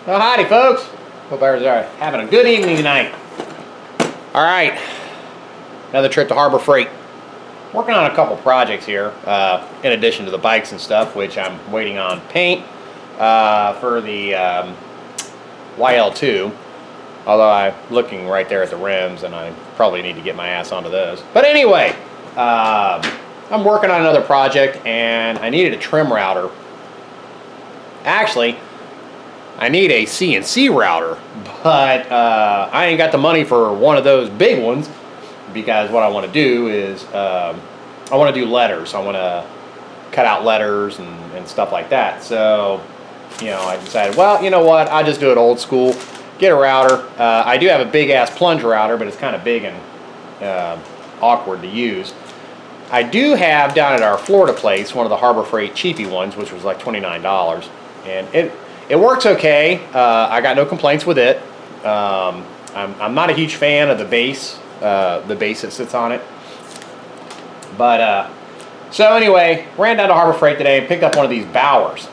Well, howdy, folks. Hope everyone's having a good evening tonight. All right, another trip to Harbor Freight. Working on a couple projects here, in addition to the bikes and stuff, which I'm waiting on paint for the YL2. Although I'm looking right there at the rims, and I probably need to get my ass onto those. But anyway, I'm working on another project, and I needed a trim router. Actually, I need a CNC router, but I ain't got the money for one of those big ones, because what I want to do is I want to do letters. I want to cut out letters and stuff like that. So, I decided, well, you know what? I'll just do it old school. Get a router. I do have a big ass plunge router, but it's kind of big and awkward to use. I do have down at our Florida place one of the Harbor Freight cheapy ones, which was like $29, and it works okay. I got no complaints with it. I'm not a huge fan of the base that sits on it. But so anyway, ran down to Harbor Freight today and picked up one of these Bauers.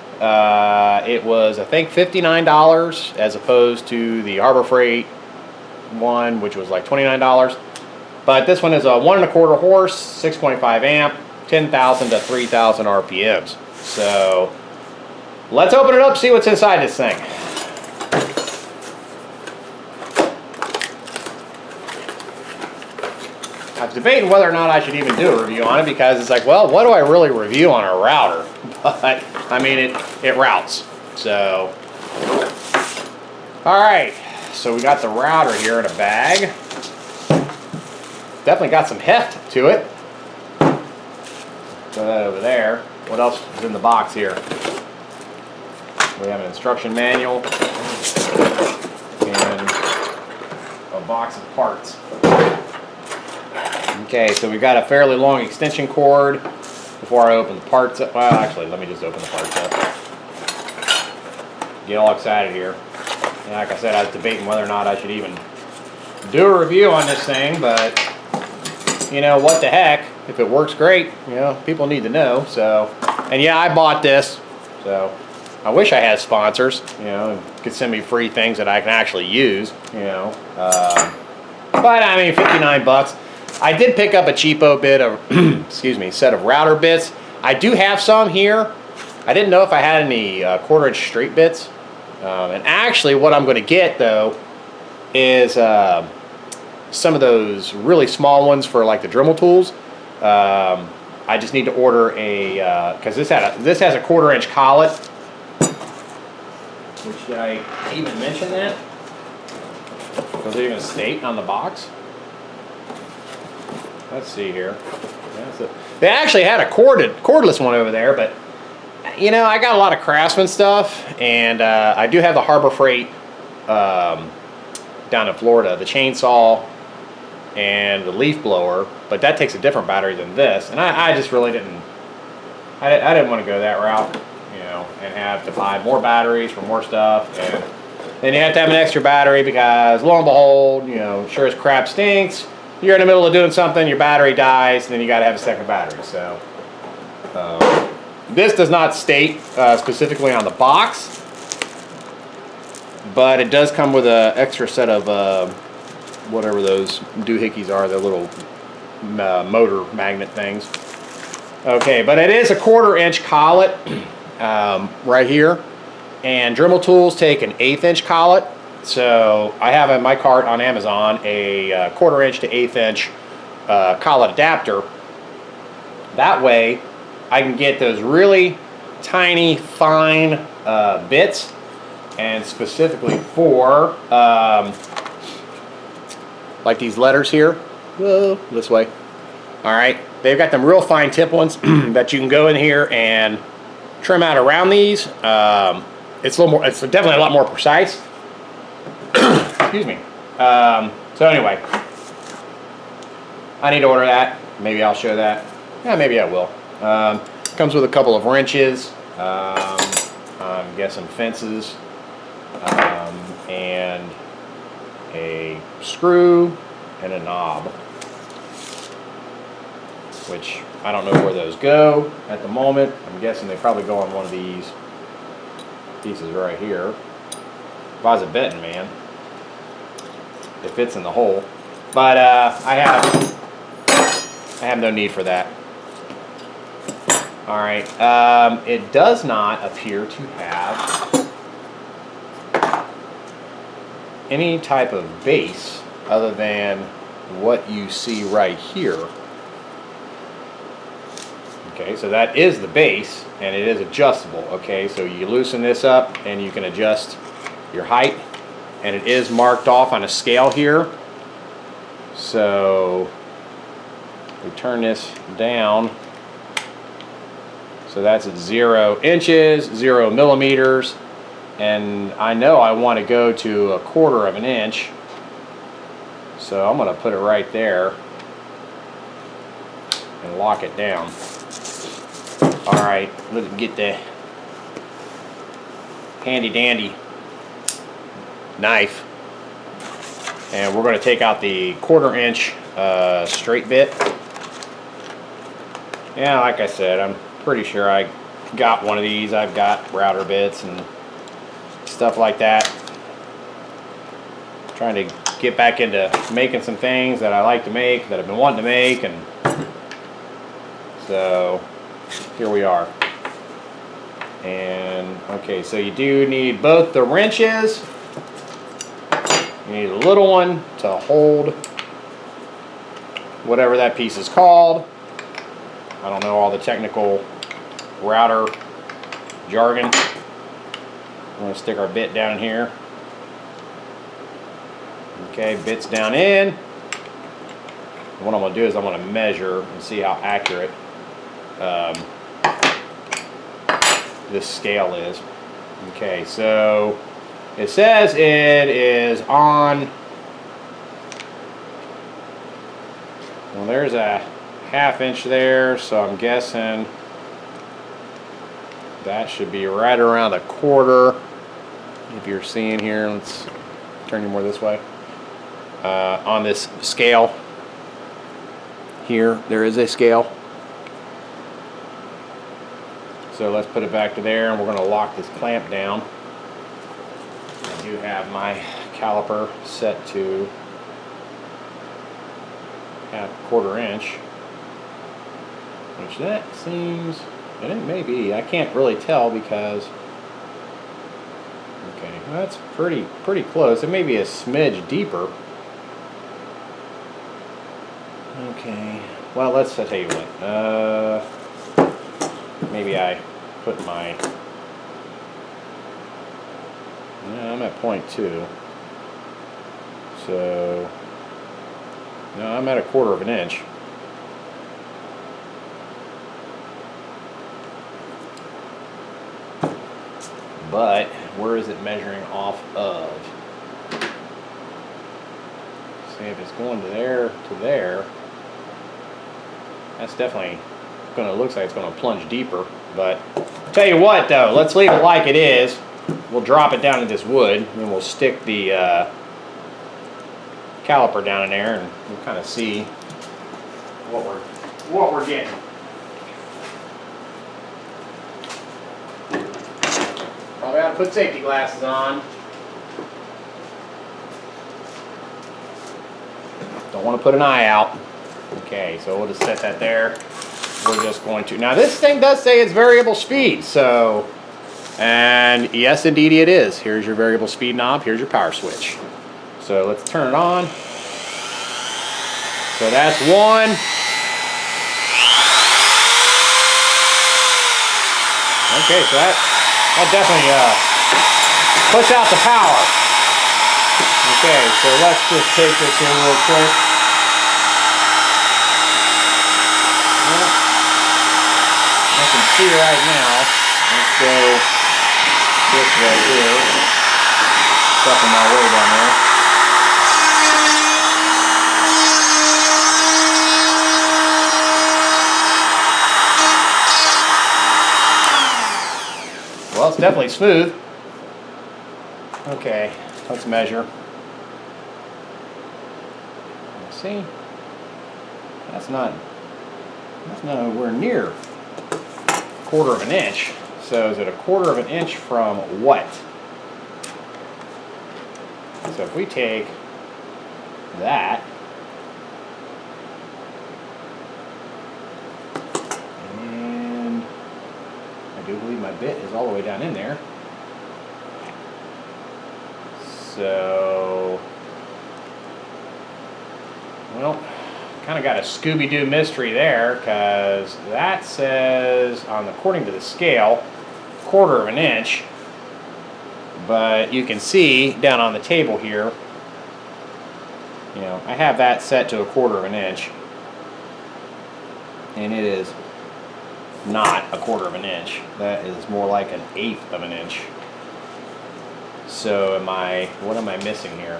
It was, I think, $59 as opposed to the Harbor Freight one, which was like $29. But this one is a 1 1/4 horse, 6.5 amp, 10,000 to 3,000 RPMs. So let's open it up, see what's inside this thing. I was debating whether or not I should even do a review on it, because it's like, well, what do I really review on a router? But I mean, it routes. So, all right. So we got the router here in a bag. Definitely got some heft to it. Throw that over there. What else is in the box here? We have an instruction manual and a box of parts. Okay, so we've got a fairly long extension cord. Before I open the parts up, well, actually, let me just open the parts up. Get all excited here. And like I said, I was debating whether or not I should even do a review on this thing, but what the heck? If it works great, people need to know. So, and yeah, I bought this. So, I wish I had sponsors. Could send me free things that I can actually use. But I mean, 59 bucks. I did pick up a cheapo bit of, set of router bits. I do have some here. I didn't know if I had any 1/4 inch straight bits. And actually, what I'm going to get though is some of those really small ones for like the Dremel tools. I just need to order a because this has a 1/4 inch collet. Which, did I even mention that? Does it even state on the box? Let's see here. They actually had a cordless one over there, but I got a lot of Craftsman stuff, and I do have the Harbor Freight down in Florida, the chainsaw and the leaf blower, but that takes a different battery than this, and I just really didn't. I didn't want to go that route, and have to buy more batteries for more stuff, and then you have to have an extra battery because, lo and behold, sure as crap stinks. You're in the middle of doing something, your battery dies, and then you got to have a second battery. So this does not state specifically on the box, but it does come with an extra set of whatever those doohickeys are, the little motor magnet things. Okay, but it is a 1/4 inch collet right here, and Dremel tools take an 1/8 inch collet. So I have in my cart on Amazon a 1/4 inch to 1/8 inch collet adapter. That way I can get those really tiny, fine bits, and specifically for like these letters here. Whoa, this way. All right, they've got them real fine tip ones that you can go in here and trim out around these. It's a little more. It's definitely a lot more precise. Excuse me. So anyway, I need to order that. Maybe I'll show that. Yeah, maybe I will. Comes with a couple of wrenches. I'm guessing fences, and a screw and a knob, which I don't know where those go at the moment. I'm guessing they probably go on one of these pieces right here. Why's it betting, man? It fits in the hole. But I have no need for that. All right. It does not appear to have any type of base other than what you see right here. Okay, so that is the base, and it is adjustable. Okay, so you loosen this up and you can adjust your height, and it is marked off on a scale here. So we turn this down, so that's at 0 inches, 0 millimeters, and I know I want to go to 1/4 of an inch, so I'm going to put it right there and lock it down. All right, let's get the handy dandy knife, and we're going to take out the 1/4 inch straight bit. Yeah, like I said, I'm pretty sure I got one of these. I've got router bits and stuff like that. Trying to get back into making some things that I like to make, that I've been wanting to make, and so here we are. And okay, so you do need both the wrenches. You need a little one to hold whatever that piece is called. I don't know all the technical router jargon. I'm going to stick our bit down here. Okay, bit's down in. What I'm going to do is I'm going to measure and see how accurate this scale is. Okay, so it says it is on, well, there's a 1/2 inch there, so I'm guessing that should be right around 1/4. If you're seeing here, let's turn you more this way. On this scale here, there is a scale. So let's put it back to there, and we're going to lock this clamp down. I do have my caliper set to at 1/4 inch, which that seems, and it may be, I can't really tell because, okay, that's pretty close. It may be a smidge deeper. Okay, well, let's tell you what, maybe I put my, no, I'm at 0.2, so, no, I'm at 1/4 of an inch. But where is it measuring off of? See, if it's going to there, that's definitely gonna, looks like it's gonna plunge deeper. But tell you what though, let's leave it like it is. We'll drop it down in this wood, and then we'll stick the caliper down in there, and we'll kind of see what we're getting. Probably ought to put safety glasses on. Don't want to put an eye out. Okay, so we'll just set that there. We're just going to, now this thing does say it's variable speed, so, and yes indeed it is. Here's your variable speed knob, here's your power switch. So let's turn it on. So that's one. Okay, so that definitely puts out the power. Okay, so let's just take this here real quick. Well, I can see right now. Let's go this way here. Stuffing my way down there. Well, it's definitely smooth. Okay, let's measure. See? That's not nowhere near 1/4 of an inch. So is it 1/4 of an inch from what? So if we take that and I do believe my bit is all the way down in there. So, well, kind of got a Scooby-Doo mystery there, because that says, according to the scale, 1/4 of an inch. But you can see down on the table here, you know, I have that set to 1/4 of an inch, and it is not 1/4 of an inch. That is more like 1/8 of an inch. So what am I missing here?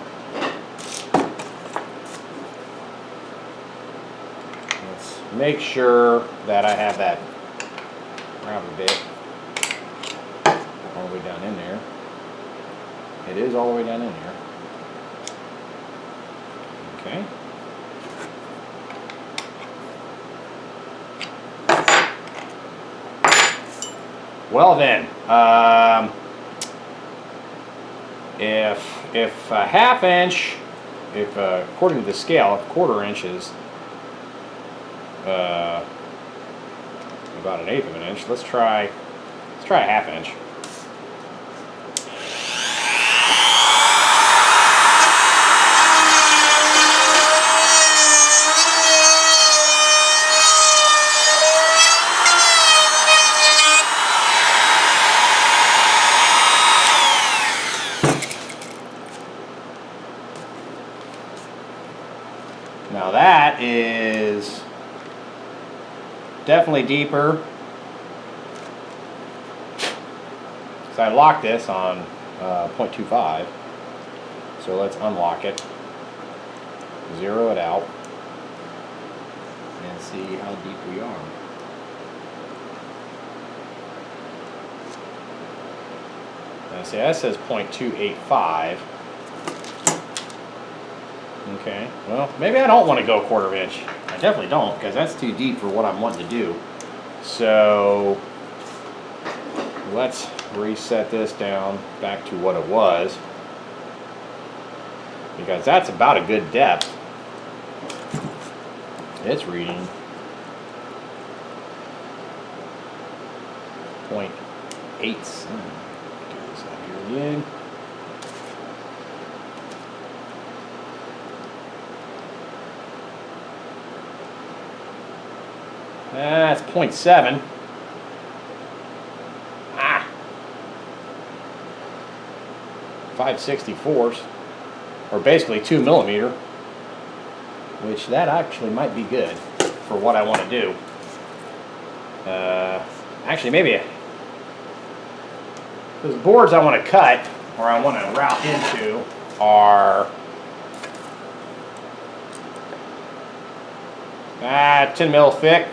Let's make sure that I have that rubber bit all the way down in there. It is all the way down in there. Okay. Well then, if a 1/2 inch, according to the scale, if 1/4 inch is about 1/8 of an inch, let's try a 1/2 inch. Now that is definitely deeper. So I locked this on 0.25. So let's unlock it, zero it out, and see how deep we are. Now see, that says 0.285. Okay, well, maybe I don't want to go 1/4 inch. I definitely don't, because that's too deep for what I'm wanting to do. So let's reset this down back to what it was, because that's about a good depth. It's reading 0.8. Do this out here again. That's 0.7. Ah. 5/64, or basically 2 millimeter, which that actually might be good for what I want to do. Actually, maybe those boards I want to cut, or I want to route into, are 10 mil thick.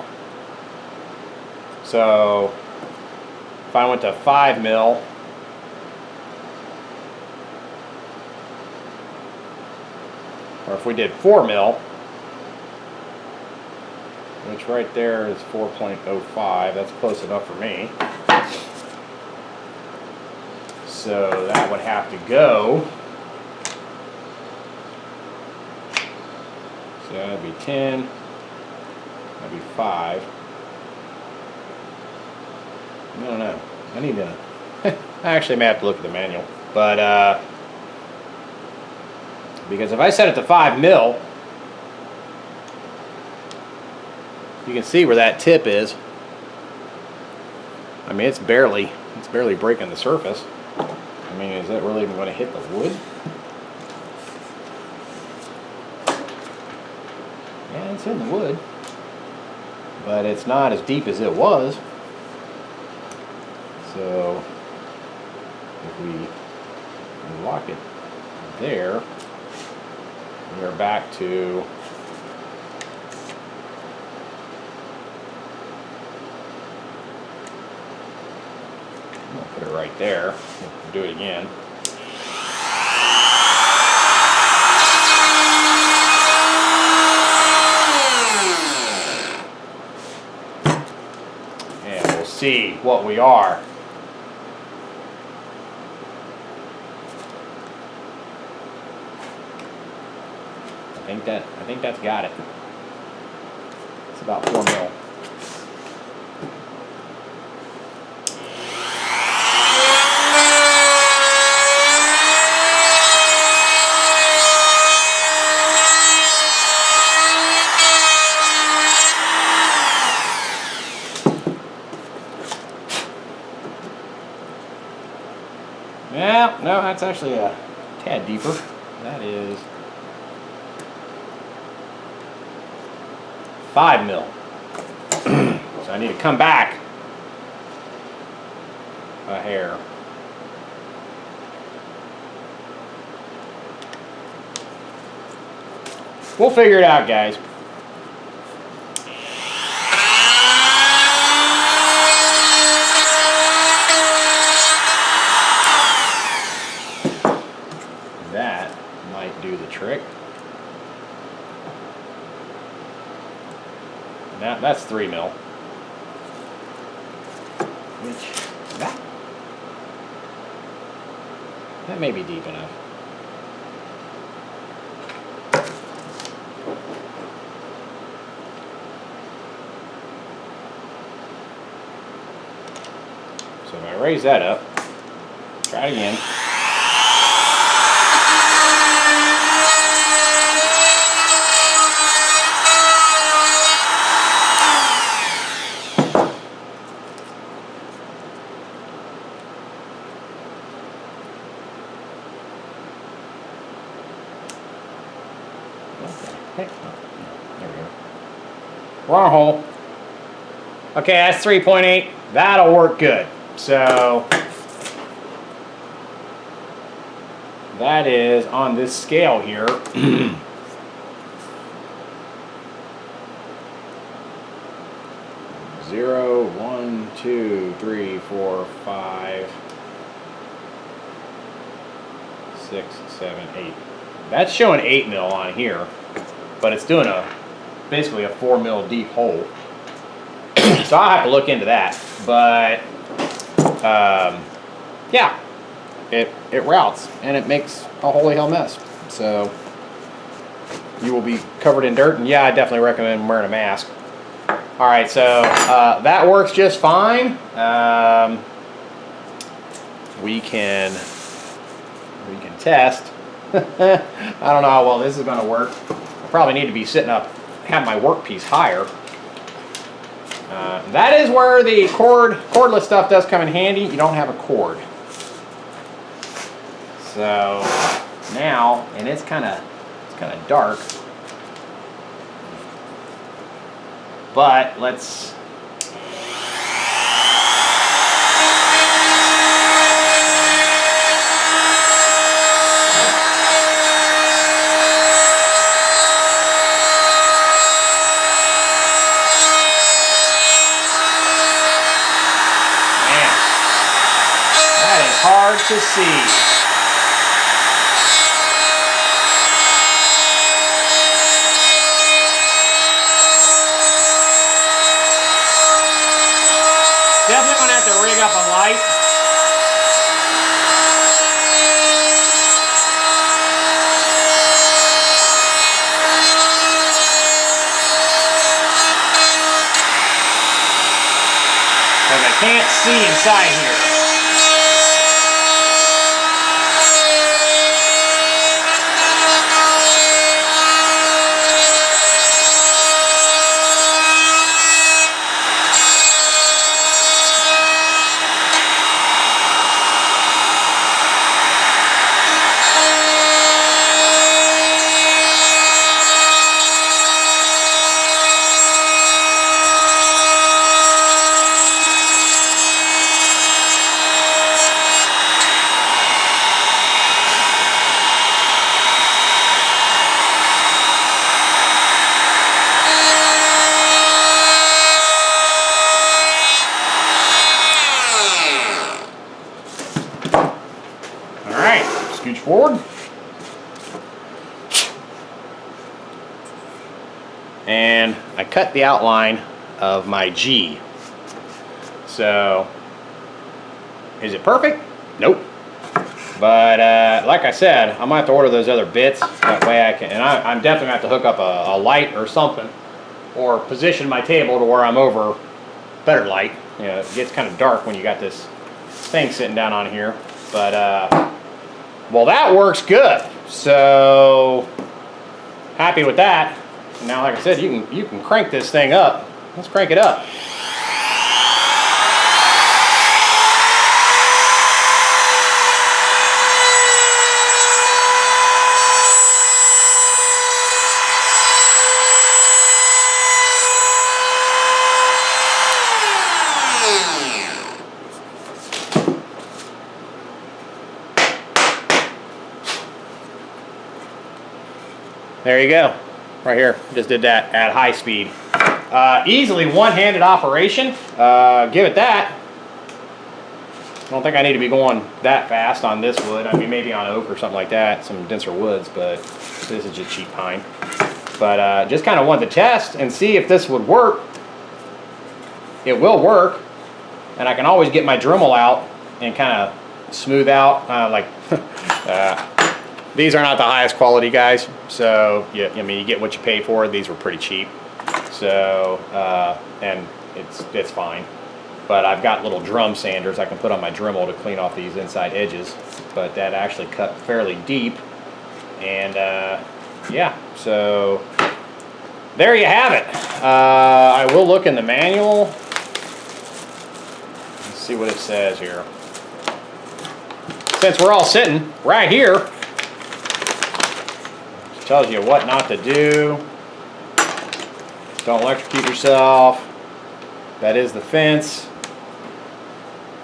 So if I went to 5 mil, or if we did 4 mil, which right there is 4.05, that's close enough for me. So that would have to go. So that'd be 10, that'd be 5. I don't know. I need to. I actually may have to look at the manual, but because if I set it to 5 mil, you can see where that tip is. I mean, it's barely breaking the surface. I mean, is that really even going to hit the wood? Yeah, it's in the wood, but it's not as deep as it was. So if we lock it there, we are back to I'll put it right there. We'll do it again. And we'll see what we are. think that's got it. It's about 4 mil. Yeah, no, that's actually a tad deeper. That is 5 mil. So I need to come back a hair. We'll figure it out, guys. That might do the trick. Now that's 3 mil. Which that may be deep enough. So if I raise that up, try it again. There we go. Wrong hole. Okay, that's 3.8. That'll work good. So that is on this scale here. 0, 1, 2, 3, 4, 5, 6, 7, 8. That's showing 8 mil on here, but it's doing basically a 4 mil deep hole. So I'll have to look into that. But yeah, it routes and it makes a holy hell mess. So you will be covered in dirt, and yeah, I definitely recommend wearing a mask. All right, so that works just fine. We can test. I don't know how well this is going to work. I probably need to be sitting up, have my workpiece higher. That is where the cordless stuff does come in handy. You don't have a cord. So now, and it's kind of dark. But let's. Hard to see. Definitely gonna have to rig up a light. Because I can't see inside here. Scooch forward. And I cut the outline of my G. So, is it perfect? Nope. But like I said, I might have to order those other bits. That way I can, and I'm definitely going to have to hook up a light or something, or position my table to where I'm over better light. You know, it gets kind of dark when you got this thing sitting down on here. But well, that works good. So happy with that. Now, like I said, you can crank this thing up. Let's crank it up. There you go, right here. Just did that at high speed. Easily one-handed operation. Give it that. I don't think I need to be going that fast on this wood. I mean, maybe on oak or something like that, some denser woods, but this is just cheap pine. But just kind of wanted to test and see if this would work. It will work, and I can always get my Dremel out and kind of smooth out like. These are not the highest quality, guys, so yeah, I mean, you get what you pay for. These were pretty cheap, so and it's fine. But I've got little drum sanders I can put on my Dremel to clean off these inside edges, but that actually cut fairly deep, and yeah, so there you have it. I will look in the manual. Let's see what it says here. Since we're all sitting right here, tells you what not to do. Don't electrocute yourself. That is the fence.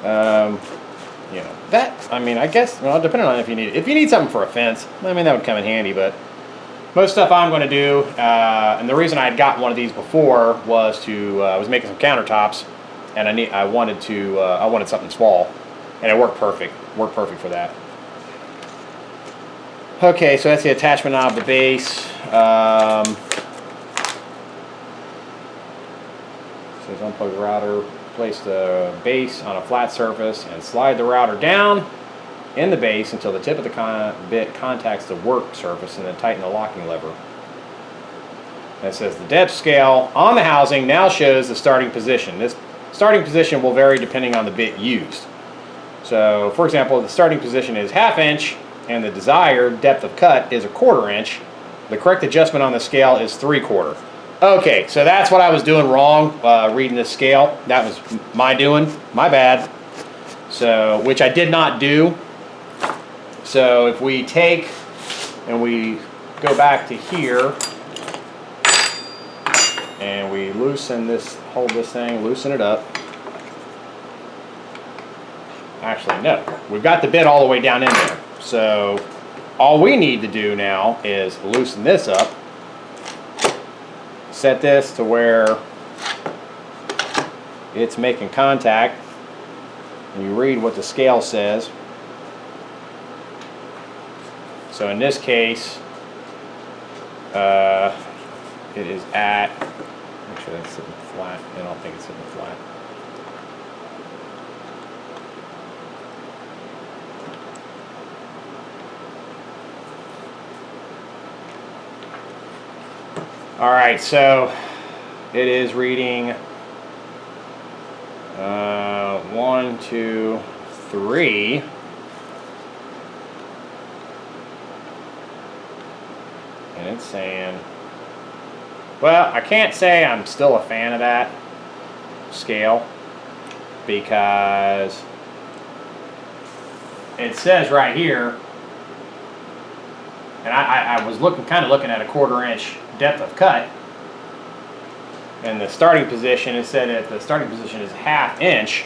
You know, that, I mean, I guess, well, depending on if you need something for a fence, I mean, that would come in handy, but most stuff I'm going to do, and the reason I had got one of these before was I was making some countertops, and I wanted something small, and it worked perfect for that. Okay, so that's the attachment knob, the base. Says unplug the router, place the base on a flat surface, and slide the router down in the base until the tip of the bit contacts the work surface, and then tighten the locking lever. And it says the depth scale on the housing now shows the starting position. This starting position will vary depending on the bit used. So, for example, the starting position is 1/2 inch, and the desired depth of cut is 1/4 inch. The correct adjustment on the scale is 3/4. Okay, so that's what I was doing wrong, reading this scale. That was my doing, my bad. So, which I did not do. So if we take and we go back to here, and we loosen this, hold this thing, loosen it up. Actually, no, we've got the bit all the way down in there. So all we need to do now is loosen this up, set this to where it's making contact, and you read what the scale says. So in this case, it is at, actually that's sitting flat. I don't think it's sitting flat. All right, so it is reading 1, 2, 3. And it's saying, well, I can't say I'm still a fan of that scale, because it says right here, and I was kind of looking at 1/4 inch depth of cut, and the starting position, it said that the starting position is 1/2 inch.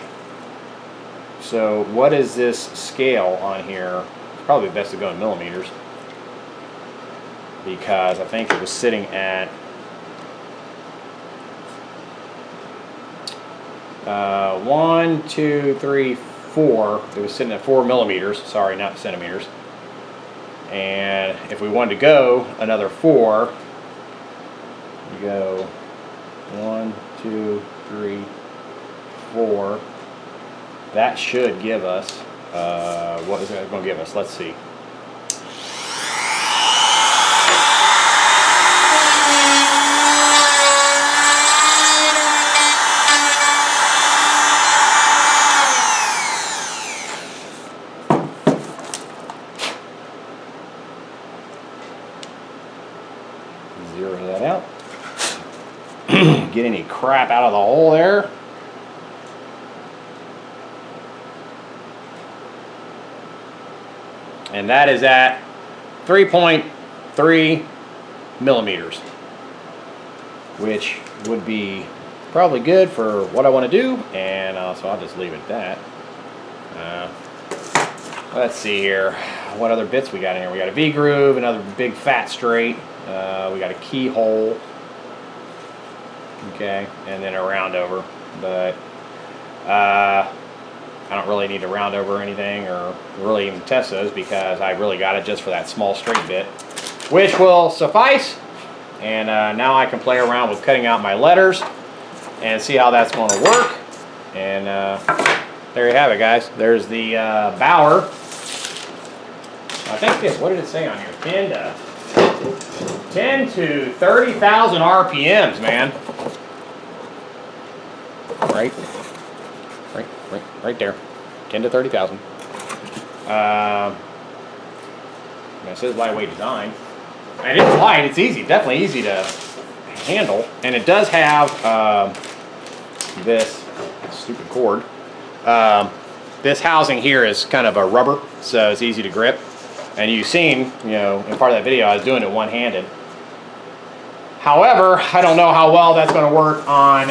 So what is this scale on here? It's probably best to go in millimeters, because I think it was sitting at 1, 2, 3, 4. It was sitting at 4 millimeters. Sorry, not centimeters. And if we wanted to go another 4, you go 1, 2, 3, 4. That should give us What is that going to give us? Let's see. Zero that out. Get any crap out of the hole there. And that is at 3.3 millimeters, which would be probably good for what I want to do, and so I'll just leave it at that. Let's see here, what other bits we got in here? We got a V-groove, another big fat straight, we got a keyhole, okay, and then a round over, but I don't really need to round over anything or really even test those because I really got it just for that small straight bit, which will suffice. And now I can play around with cutting out my letters and see how that's going to work. And there you have it, guys. There's the Bauer. I think what did it say on here? 10 to 30,000 RPMs, man. Right there, 10 to 30,000. It says lightweight design. And it's light, it's easy, definitely easy to handle. And it does have this stupid cord. This housing here is kind of a rubber, so it's easy to grip. And you've seen, you know, in part of that video, I was doing it one-handed. However, I don't know how well that's going to work on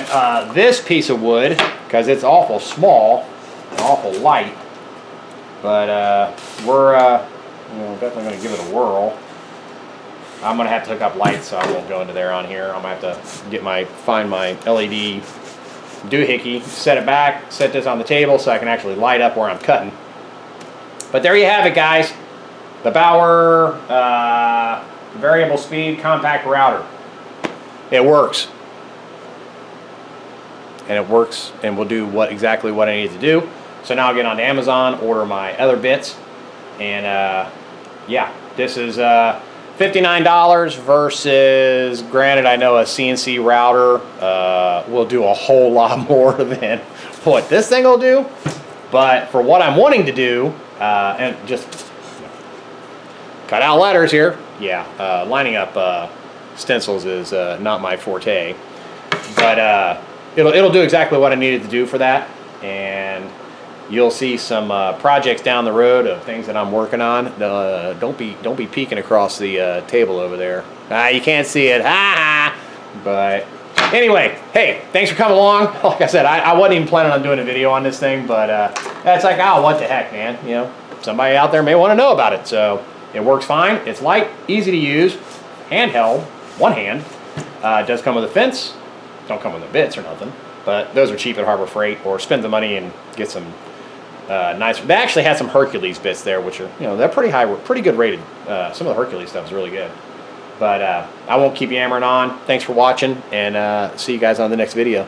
this piece of wood because it's awful small and awful light. But we're definitely going to give it a whirl. I'm going to have to hook up lights, so I won't go into there on here. I'm going to have to get find my LED doohickey, set it back, set this on the table so I can actually light up where I'm cutting. But there you have it, guys. The Bauer variable speed compact router. It works. And it works and will do exactly what I need to do. So now I'll get on Amazon, order my other bits. And yeah, this is $59 versus, granted, I know a CNC router will do a whole lot more than what this thing will do. But for what I'm wanting to do, and just cut out letters here. Yeah, lining up stencils is not my forte, but it'll do exactly what I needed to do for that, and you'll see some projects down the road of things that I'm working on. Don't be peeking across the table over there. You can't see it. But anyway, hey, thanks for coming along. Like I said, I wasn't even planning on doing a video on this thing, but it's like, oh, what the heck, man? You know, somebody out there may want to know about it. So it works fine. It's light, easy to use, handheld. One hand. It does come with a fence. Don't come with the bits or nothing, but those are cheap at Harbor Freight, or spend the money and get some nice. They actually had some Hercules bits there, which are, you know, they're pretty high, pretty good rated. Some of the Hercules stuff is really good. But I won't keep yammering on. Thanks for watching, and see you guys on the next video.